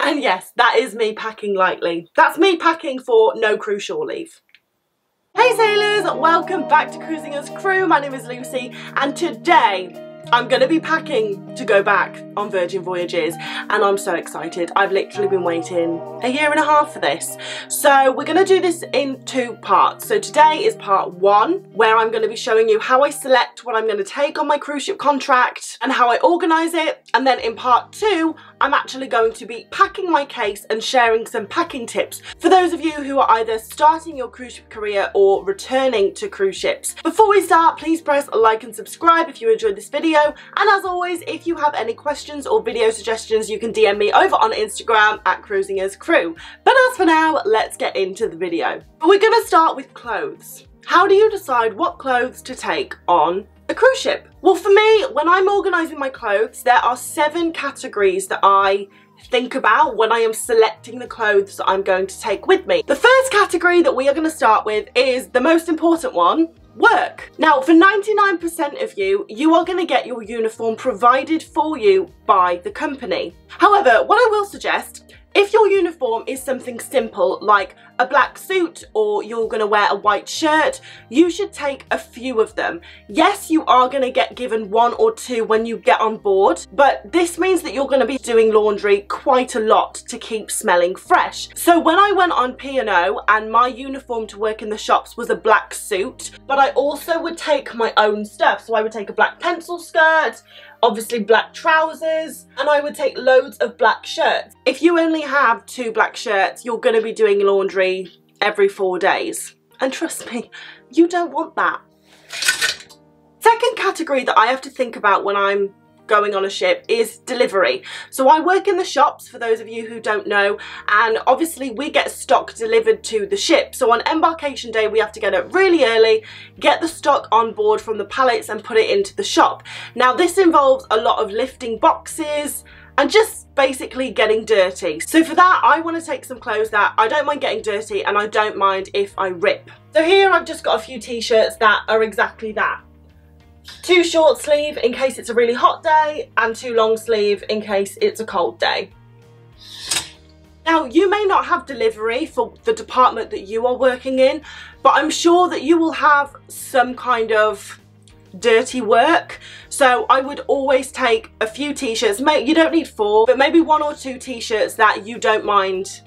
And yes, that is me packing lightly. That's me packing for no cruise shore leave. Hey sailors, welcome back to Cruising as Crew. My name is Lucy and today I'm going to be packing to go back on Virgin Voyages and I'm so excited. I've literally been waiting a year and a half for this. So we're going to do this in two parts. So today is part one, where I'm going to be showing you how I select what I'm going to take on my cruise ship contract and how I organise it. And then in part two, I'm actually going to be packing my case and sharing some packing tips for those of you who are either starting your cruise ship career or returning to cruise ships. Before we start, please press like and subscribe if you enjoyed this video. And as always, if you have any questions or video suggestions, you can DM me over on Instagram at Cruising as Crew. But as for now, let's get into the video. We're going to start with clothes. How do you decide what clothes to take on a cruise ship? Well, for me, when I'm organising my clothes, there are 7 categories that I think about when I am selecting the clothes that I'm going to take with me. The first category that we are going to start with is the most important one: work. Now, for 99% of you, you are going to get your uniform provided for you by the company. However, what I will suggest, if your uniform is something simple like a black suit or you're going to wear a white shirt, you should take a few of them. Yes, you are going to get given 1 or 2 when you get on board, but this means that you're going to be doing laundry quite a lot to keep smelling fresh. So when I went on P&O and my uniform to work in the shops was a black suit, but I also would take my own stuff. So I would take a black pencil skirt, obviously black trousers, and I would take loads of black shirts. If you only have 2 black shirts, you're going to be doing laundry every 4 days. And trust me, you don't want that. Second category that I have to think about when I'm going on a ship is delivery. So I work in the shops, for those of you who don't know, and obviously we get stock delivered to the ship. So on embarkation day we have to get up really early, get the stock on board from the pallets and put it into the shop. Now this involves a lot of lifting boxes and just basically getting dirty. So for that, I want to take some clothes that I don't mind getting dirty and I don't mind if I rip. So here I've just got a few t-shirts that are exactly that. 2 short sleeve in case it's a really hot day and 2 long sleeve in case it's a cold day. Now, you may not have delivery for the department that you are working in, but I'm sure that you will have some kind of dirty work. So I would always take a few t-shirts. You don't need 4, but maybe 1 or 2 t-shirts that you don't mind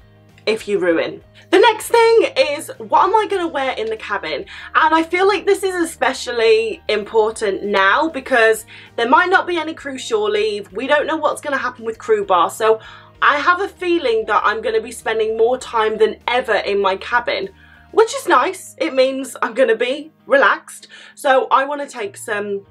if you ruin. The next thing is, what am I going to wear in the cabin? And I feel like this is especially important now because there might not be any cruise shore leave. We don't know what's going to happen with crew bar. So I have a feeling that I'm going to be spending more time than ever in my cabin, which is nice. It means I'm going to be relaxed. So I want to take some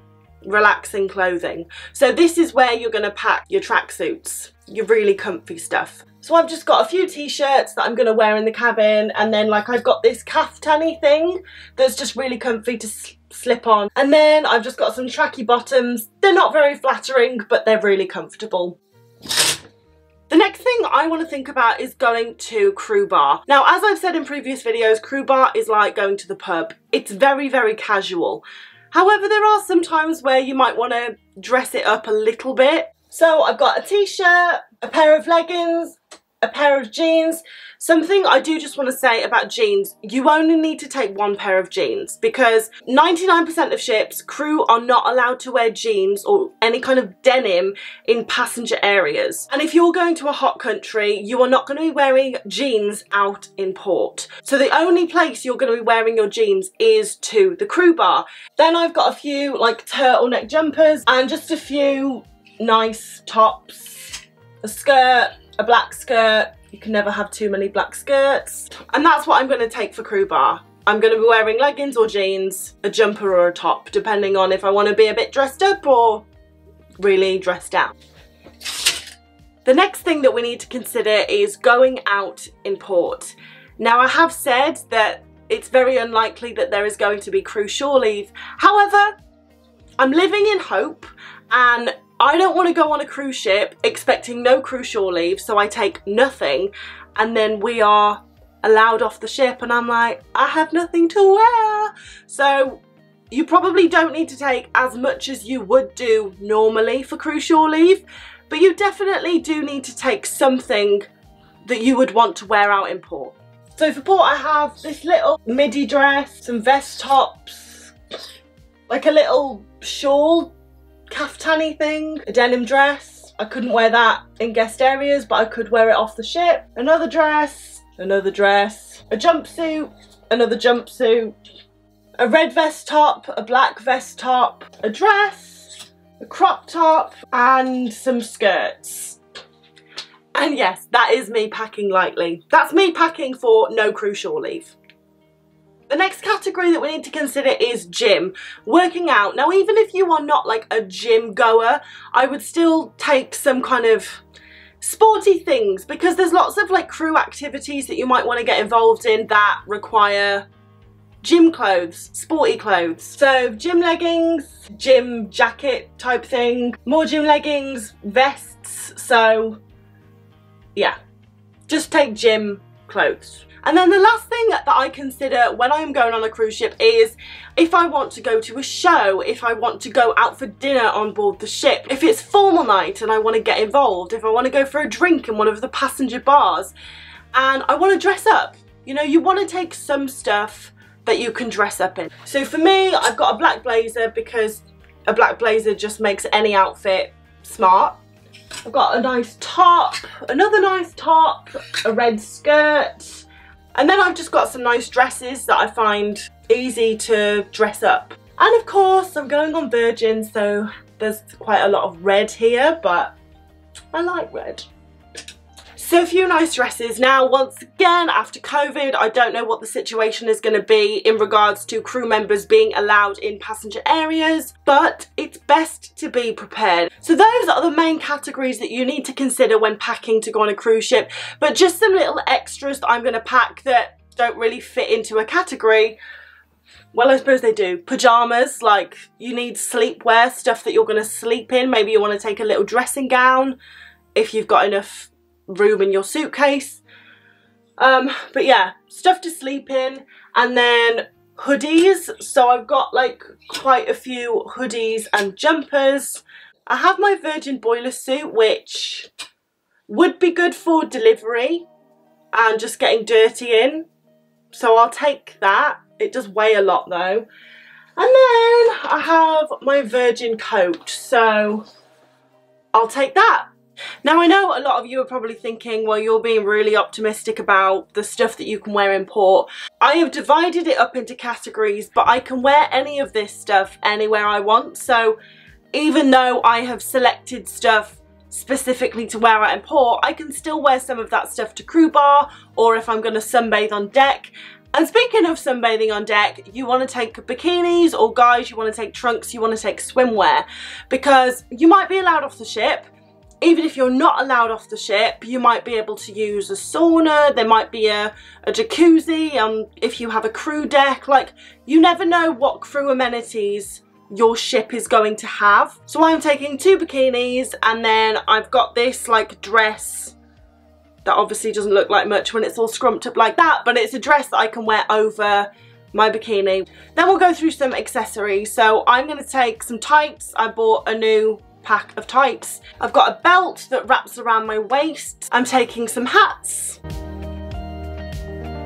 relaxing clothing. So this is where you're going to pack your tracksuits, your really comfy stuff. So I've just got a few t-shirts that I'm going to wear in the cabin, and then like I've got this caftany thing that's just really comfy to slip on, and then I've just got some tracky bottoms. They're not very flattering, but they're really comfortable. The next thing I want to think about is going to crew bar. Now, as I've said in previous videos, crew bar is like going to the pub. It's very, very casual. However, there are some times where you might want to dress it up a little bit. So I've got a t-shirt, a pair of leggings, a pair of jeans. Something I do just want to say about jeans, you only need to take 1 pair of jeans because 99% of ships, crew are not allowed to wear jeans or any kind of denim in passenger areas. And if you're going to a hot country, you are not going to be wearing jeans out in port. So the only place you're going to be wearing your jeans is to the crew bar. Then I've got a few like turtleneck jumpers and just a few nice tops, a skirt, a black skirt. You can never have too many black skirts. And that's what I'm going to take for crew bar. I'm going to be wearing leggings or jeans, a jumper or a top, depending on if I want to be a bit dressed up or really dressed down. The next thing that we need to consider is going out in port. Now, I have said that it's very unlikely that there is going to be cruise shore leave. However, I'm living in hope, and I don't want to go on a cruise ship expecting no cruise shore leave, so I take nothing and then we are allowed off the ship and I'm like, I have nothing to wear. So you probably don't need to take as much as you would do normally for cruise shore leave, but you definitely do need to take something that you would want to wear out in port. So for port I have this little midi dress, some vest tops, like a little shawl caftani thing, a denim dress. I couldn't wear that in guest areas, but I could wear it off the ship. Another dress, a jumpsuit, another jumpsuit, a red vest top, a black vest top, a dress, a crop top, and some skirts. And yes, that is me packing lightly. That's me packing for no cruise shore leave. The next category that we need to consider is gym, working out. Now, even if you are not like a gym goer, I would still take some kind of sporty things, because there's lots of like crew activities that you might want to get involved in that require gym clothes, sporty clothes. So gym leggings, gym jacket type thing, more gym leggings, vests. So yeah, just take gym clothes. And then the last thing that I consider when I'm going on a cruise ship is if I want to go to a show, if I want to go out for dinner on board the ship, if it's formal night and I want to get involved, if I want to go for a drink in one of the passenger bars and I want to dress up. You know, you want to take some stuff that you can dress up in. So for me, I've got a black blazer because a black blazer just makes any outfit smart. I've got a nice top, another nice top, a red skirt, and then I've just got some nice dresses that I find easy to dress up. And of course, I'm going on Virgin, so there's quite a lot of red here, but I like red. So a few nice dresses. Now, once again, after COVID, I don't know what the situation is going to be in regards to crew members being allowed in passenger areas, but it's best to be prepared. So those are the main categories that you need to consider when packing to go on a cruise ship, but just some little extras that I'm going to pack that don't really fit into a category. Well, I suppose they do. Pyjamas, like you need sleepwear, stuff that you're going to sleep in. Maybe you want to take a little dressing gown if you've got enough room in your suitcase. But yeah, stuff to sleep in. And then hoodies. So I've got like quite a few hoodies and jumpers. I have my Virgin boiler suit, which would be good for delivery and just getting dirty in. So I'll take that. It does weigh a lot though. And then I have my Virgin coat, so I'll take that. Now, I know a lot of you are probably thinking, well, you're being really optimistic about the stuff that you can wear in port. I have divided it up into categories, but I can wear any of this stuff anywhere I want. So even though I have selected stuff specifically to wear out in port, I can still wear some of that stuff to crew bar, or if I'm going to sunbathe on deck. And speaking of sunbathing on deck, you want to take bikinis, or guys, you want to take trunks, you want to take swimwear, because you might be allowed off the ship. Even if you're not allowed off the ship, you might be able to use a sauna, there might be a jacuzzi, if you have a crew deck. Like, you never know what crew amenities your ship is going to have. So I'm taking 2 bikinis, and then I've got this like dress that obviously doesn't look like much when it's all scrumped up like that, but it's a dress that I can wear over my bikini. Then we'll go through some accessories. So I'm going to take some tights. I bought a new pack of tights. I've got a belt that wraps around my waist. I'm taking some hats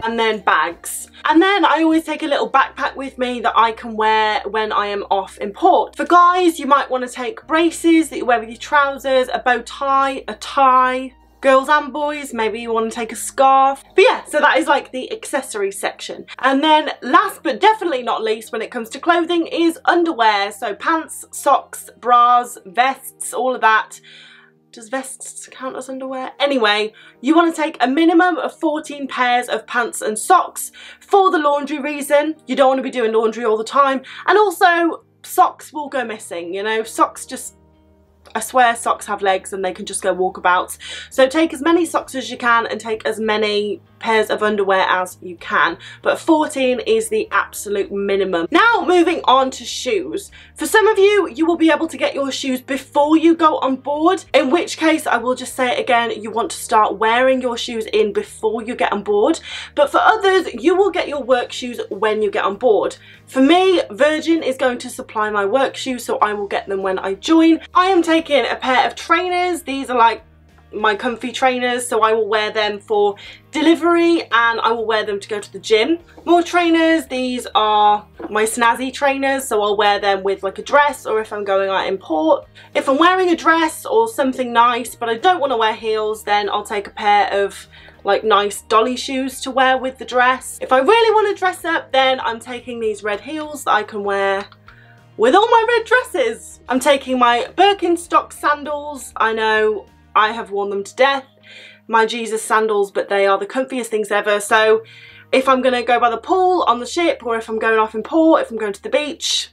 and then bags. And then I always take a little backpack with me that I can wear when I am off in port. For guys, you might want to take braces that you wear with your trousers, a bow tie, a tie. Girls and boys, maybe you want to take a scarf. But yeah, so that is like the accessory section. And then last but definitely not least when it comes to clothing is underwear. So pants, socks, bras, vests, all of that. Does vests count as underwear? Anyway, you want to take a minimum of 14 pairs of pants and socks for the laundry reason. You don't want to be doing laundry all the time. And also, socks will go missing, you know, socks just, I swear socks have legs and they can just go walkabouts. So take as many socks as you can and take as many pairs of underwear as you can, but 14 is the absolute minimum. Now moving on to shoes. For some of you, you will be able to get your shoes before you go on board, in which case I will just say it again, you want to start wearing your shoes in before you get on board. But for others, you will get your work shoes when you get on board. For me, Virgin is going to supply my work shoes, so I will get them when I join. I am taking a pair of trainers. These are like my comfy trainers, so I will wear them for delivery and I will wear them to go to the gym. More trainers, these are my snazzy trainers, so I'll wear them with like a dress or if I'm going out in port. If I'm wearing a dress or something nice but I don't want to wear heels, then I'll take a pair of like nice dolly shoes to wear with the dress. If I really want to dress up, then I'm taking these red heels that I can wear with all my red dresses. I'm taking my Birkenstock sandals. I know I have worn them to death, my Jesus sandals, but they are the comfiest things ever. So if I'm gonna go by the pool on the ship, or if I'm going off in port, if I'm going to the beach,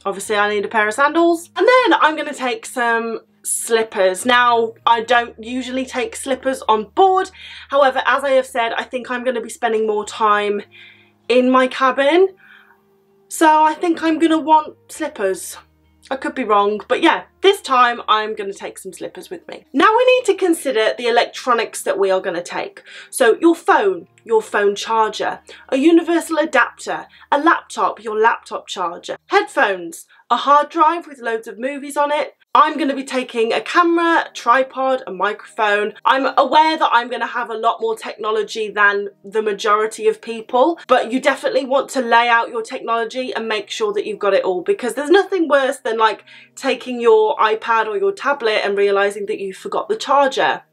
obviously I need a pair of sandals. And then I'm gonna take some slippers. Now, I don't usually take slippers on board. However, as I have said, I think I'm gonna be spending more time in my cabin. So I think I'm gonna want slippers. I could be wrong, but yeah, this time I'm going to take some slippers with me. Now we need to consider the electronics that we are going to take. So your phone charger, a universal adapter, a laptop, your laptop charger, headphones, a hard drive with loads of movies on it. I'm going to be taking a camera, tripod, a microphone. I'm aware that I'm going to have a lot more technology than the majority of people, but you definitely want to lay out your technology and make sure that you've got it all, because there's nothing worse than like taking your iPad or your tablet and realising that you forgot the charger.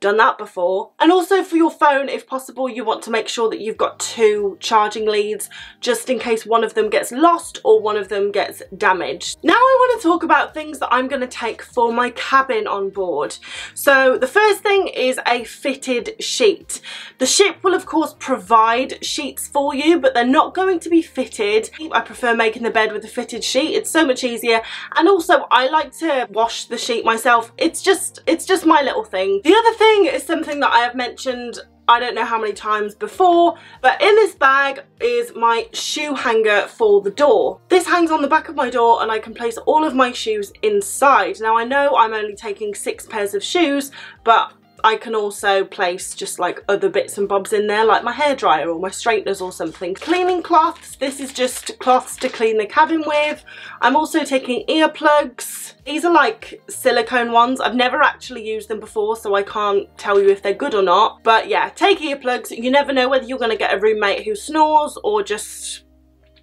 Done that before. And also for your phone, if possible, you want to make sure that you've got 2 charging leads just in case one of them gets lost or one of them gets damaged. Now I want to talk about things that I'm going to take for my cabin on board. So the first thing is a fitted sheet. The ship will of course provide sheets for you, but they're not going to be fitted. I prefer making the bed with a fitted sheet. It's so much easier, and also I like to wash the sheet myself. It's just my little thing. The other thing is something that I have mentioned I don't know how many times before, but in this bag is my shoe hanger for the door. This hangs on the back of my door and I can place all of my shoes inside. Now I know I'm only taking 6 pairs of shoes, but I can also place just like other bits and bobs in there, like my hairdryer or my straighteners or something. Cleaning cloths, this is just cloths to clean the cabin with. I'm also taking earplugs. These are like silicone ones. I've never actually used them before, so I can't tell you if they're good or not. But yeah, take earplugs. You never know whether you're going to get a roommate who snores or just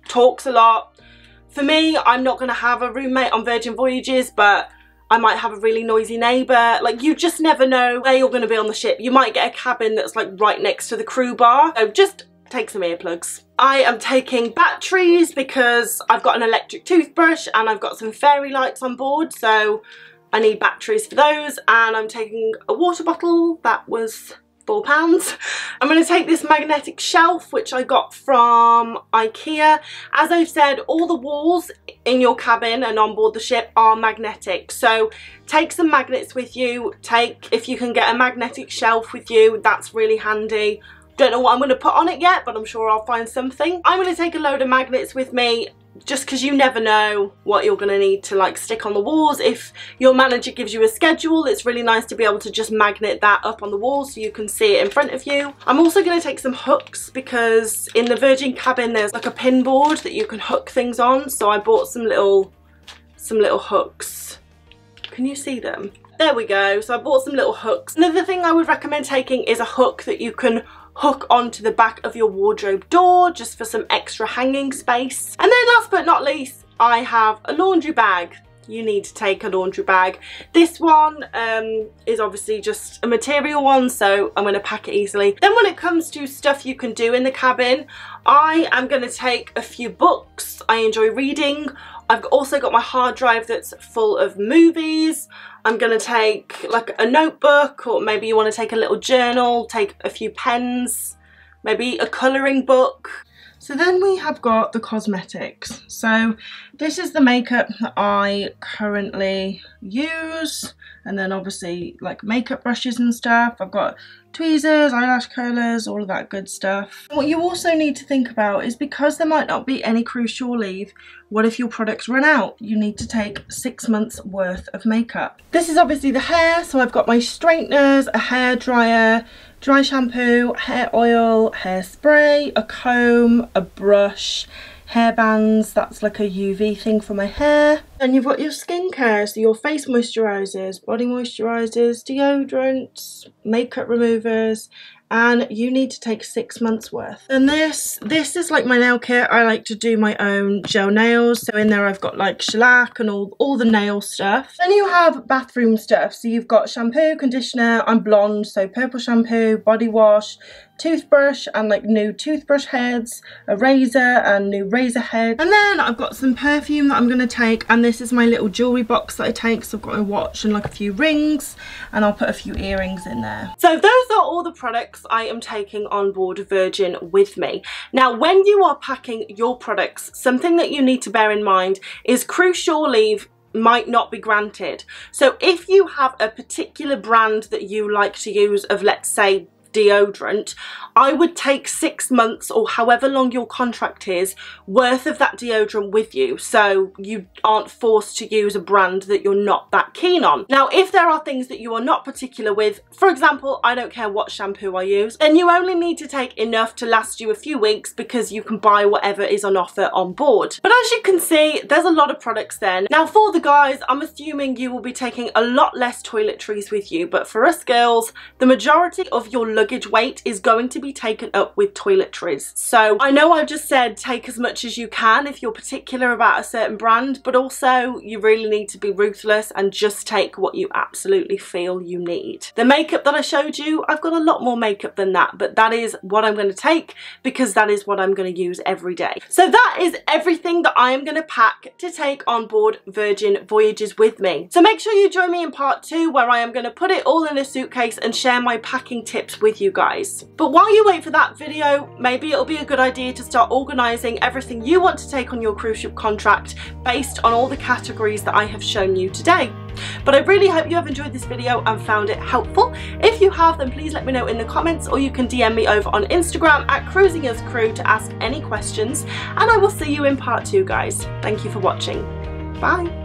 talks a lot. For me, I'm not going to have a roommate on Virgin Voyages, but I might have a really noisy neighbour. Like, you just never know where you're going to be on the ship. You might get a cabin that's like right next to the crew bar. So just take some earplugs. I am taking batteries because I've got an electric toothbrush and I've got some fairy lights on board, so I need batteries for those. And I'm taking a water bottle that was £4. I'm going to take this magnetic shelf which I got from IKEA. As I've said, all the walls in your cabin and on board the ship are magnetic, so take some magnets with you. If you can get a magnetic shelf with you, that's really handy. Don't know what I'm going to put on it yet, but I'm sure I'll find something. I'm going to take a load of magnets with me, just because you never know what you're going to need to like stick on the walls. If your manager gives you a schedule, it's really nice to be able to just magnet that up on the wall so you can see it in front of you. I'm also going to take some hooks because in the Virgin cabin there's like a pin board that you can hook things on, so I bought some little hooks. Can you see them? There we go. So I bought some little hooks. Another thing I would recommend taking is a hook that you can hook onto the back of your wardrobe door just for some extra hanging space. And then last but not least, I have a laundry bag. You need to take a laundry bag. This one is obviously just a material one, so I'm going to pack it easily. Then when it comes to stuff you can do in the cabin, I am going to take a few books. I enjoy reading. I've also got my hard drive that's full of movies. I'm going to take like a notebook, or maybe you want to take a little journal, take a few pens, maybe a colouring book. So then we have got the cosmetics. So this is the makeup that I currently use, and then obviously like makeup brushes and stuff. I've got tweezers, eyelash curlers, all of that good stuff. What you also need to think about is, because there might not be any cruise shore leave, what if your products run out? You need to take 6 months worth of makeup. This is obviously the hair, so I've got my straighteners, a hair dryer, dry shampoo, hair oil, hairspray, a comb, a brush, hairbands, that's like a UV thing for my hair. And you've got your skincare, so your face moisturisers, body moisturisers, deodorants, makeup removers, and you need to take 6 months worth. And this is like my nail kit. I like to do my own gel nails, so in there I've got like shellac and all the nail stuff. Then you have bathroom stuff, so you've got shampoo, conditioner, I'm blonde, so purple shampoo, body wash, toothbrush and like new toothbrush heads, a razor and new razor head. And then I've got some perfume that I'm going to take, and this is my little jewellery box that I take. So I've got a watch and like a few rings, and I'll put a few earrings in there. So those are all the products I am taking on board Virgin with me. Now when you are packing your products, something that you need to bear in mind is cruise shore leave might not be granted. So if you have a particular brand that you like to use of, let's say, deodorant, I would take 6 months or however long your contract is worth of that deodorant with you, so you aren't forced to use a brand that you're not that keen on. Now if there are things that you are not particular with, for example, I don't care what shampoo I use, then you only need to take enough to last you a few weeks because you can buy whatever is on offer on board. But as you can see, there's a lot of products then. Now for the guys, I'm assuming you will be taking a lot less toiletries with you, but for us girls, the majority of your luggage weight is going to be taken up with toiletries. So I know I've just said take as much as you can if you're particular about a certain brand, but also you really need to be ruthless and just take what you absolutely feel you need. The makeup that I showed you, I've got a lot more makeup than that, but that is what I'm going to take because that is what I'm going to use every day. So that is everything that I am going to pack to take on board Virgin Voyages with me. So make sure you join me in part 2 where I am going to put it all in a suitcase and share my packing tips with you guys. But while you wait for that video, maybe it'll be a good idea to start organising everything you want to take on your cruise ship contract based on all the categories that I have shown you today. But I really hope you have enjoyed this video and found it helpful. If you have, then please let me know in the comments, or you can DM me over on Instagram at cruisinguscrew to ask any questions, and I will see you in part 2 guys. Thank you for watching. Bye.